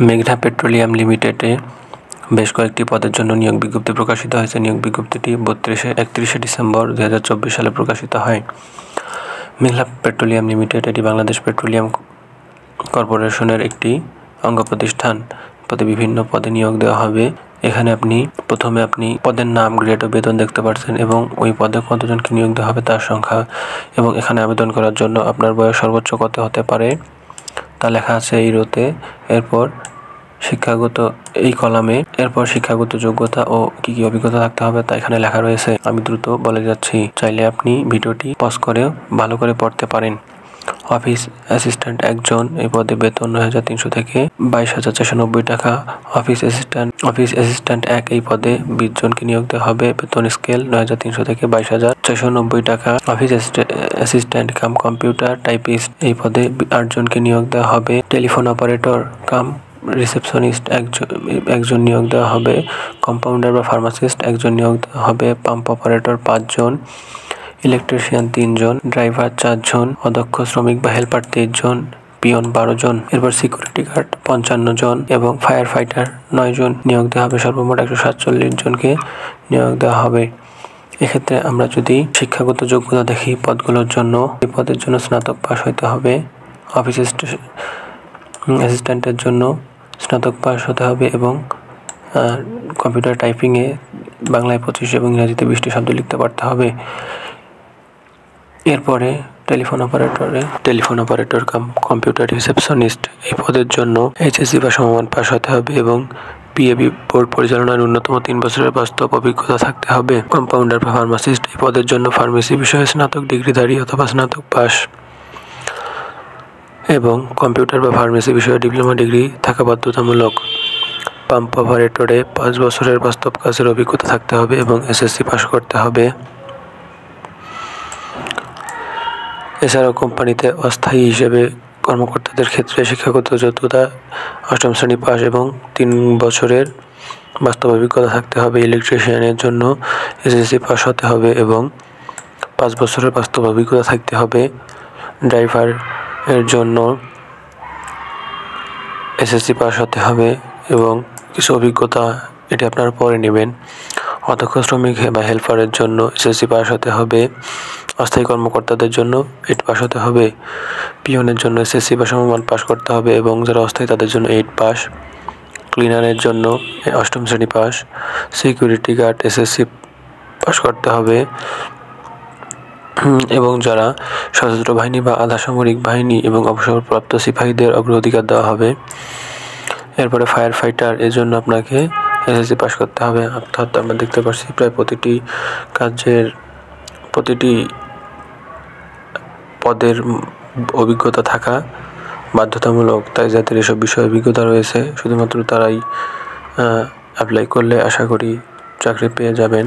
মেঘনা পেট্রোলিয়াম লিমিটেডে বেশ কয়েকটি পদের জন্য নিয়োগ বিজ্ঞপ্তি প্রকাশিত হয়েছে। নিয়োগ বিজ্ঞপ্তিটি 31শে ডিসেম্বর 2024 সালে প্রকাশিত হয়। মেঘনা পেট্রোলিয়াম লিমিটেড এটি বাংলাদেশ পেট্রোলিয়াম কর্পোরেশনের একটি অঙ্গ প্রতিষ্ঠান। বিভিন্ন পদে নিয়োগ দেওয়া হবে। এখানে প্রথমে আপনি পদের নাম, গ্রেড ও বেতন দেখতে পাচ্ছেন এবং ওই পদে কতজনকে নিয়োগ দেওয়া হবে তার সংখ্যা, এবং এখানে আবেদন করার জন্য আপনার বয়স সর্বোচ্চ কত হতে পারে তা লেখা আছে এই রোতে। এরপর শিক্ষাগত এই কলামে শিক্ষাগত যোগ্যতা ও কি অভিজ্ঞতা থাকতে হবে তা এখানে লেখা রয়েছে। আমি দ্রুত বলে যাচ্ছি, চাইলে আপনি ভিডিওটি পজ করে ভালো করে পড়তে পারেন। অফিস অ্যাসিস্ট্যান্ট একজন, এই পদে বেতন 9,300 থেকে 22,490 টাকা। অফিস অ্যাসিস্ট্যান্ট 1, এই পদে 20 জনকে নিয়োগ দেওয়া হবে। বেতন স্কেল 9,300 থেকে 22,490 টাকা। Office assistant cum computer typist, এই পদে 8 জনকে নিয়োগ দেওয়া হবে। টেলিফোন অপারেটর কাম রিসেপশনিস্ট একজন নিয়োগ দেওয়া হবে। কম্পাউন্ডার বা ফার্মাসিস্ট একজন নিয়োগ দেওয়া হবে। পাম্প অপারেটর 5 জন। ইলেকট্রিশিয়ান 3 জন। ড্রাইভার 4 জন। অদক্ষ শ্রমিক বা হেল্পার 23 জন। পিয়ন 12 জন। এরপর সিকিউরিটি গার্ড 55 জন এবং ফায়ার ফাইটার 9 জন নিয়োগ দেওয়া হবে। সর্বমোট 147 জনকে নিয়োগ দেওয়া হবে। এক্ষেত্রে আমরা যদি শিক্ষাগত যোগ্যতা দেখি পদগুলোর জন্য, এই পদের জন্য স্নাতক পাস হতে হবে। অফিস অ্যাসিস্ট্যান্টের জন্য স্নাতক পাস হতে হবে এবং কম্পিউটার টাইপিংয়ে বাংলায় 25 এবং ইংরেজিতে 20টি শব্দ লিখতে পারতে হবে। এরপরে telephone operator cum computer receptionist, এই পদের জন্য এইচএসসি বা সমমান পাস হতে হবে এবং পিএবি বোর্ড পরিচালনার ন্যূনতম 3 বছরের বাস্তব অভিজ্ঞতা থাকতে হবে। কম্পাউন্ডার বা ফার্মাসিস্ট, এই পদের জন্য ফার্মেসি বিষয়ে স্নাতক ডিগ্রিধারী অথবা স্নাতক পাস এবং কম্পিউটার বা ফার্মেসি বিষয়ে ডিপ্লোমা ডিগ্রি থাকা বাধ্যতামূলক। পাম্প অপারেটরে 5 বছরের বাস্তব কাজের অভিজ্ঞতা থাকতে হবে এবং এসএসসি পাস করতে হবে। এছাড়াও কোম্পানিতে অস্থায়ী হিসেবে কর্মকর্তাদের ক্ষেত্রে শিক্ষাগত যোগ্যতা 8ম শ্রেণী পাস এবং 3 বছরের বাস্তব অভিজ্ঞতা থাকতে হবে। ইলেকট্রিশিয়ানের জন্য এসএসসি পাস হতে হবে এবং 5 বছরের বাস্তব অভিজ্ঞতা থাকতে হবে। ড্রাইভার এর জন্য এসএসসি পাস হতে হবে এবং কিছু অভিজ্ঞতা এটি আপনারা পরে নেবেন। অদক্ষ শ্রমিক বা হেল্পারের জন্য এসএসসি পাস হতে হবে। অস্থায়ী কর্মকর্তাদের জন্য 8 পাস হতে হবে। পিয়নের জন্য এসএসসি বা সমমান পাস করতে হবে এবং যারা অস্থায়ী তাদের জন্য 8 পাস। ক্লিনারের জন্য 8ম শ্রেণী pass. Security guard SSC pass করতে হবে এবং যারা সশস্ত্র বাহিনী বা আধা সামরিক বাহিনী এবং অবসরপ্রাপ্ত সিপাহীদের অগ্রাধিকার দেওয়া হবে। এরপরে ফায়ার ফাইটার, এর জন্য আপনাকে এসএসসি পাস করতে হবে। অর্থাৎ আমরা দেখতে পাচ্ছি প্রায় প্রতিটি পদের অভিজ্ঞতা থাকা বাধ্যতামূলক। তাই যাদের এসব বিষয়ে অভিজ্ঞতা রয়েছে শুধুমাত্র তারাই অ্যাপ্লাই করলে আশা করি চাকরি পেয়ে যাবেন।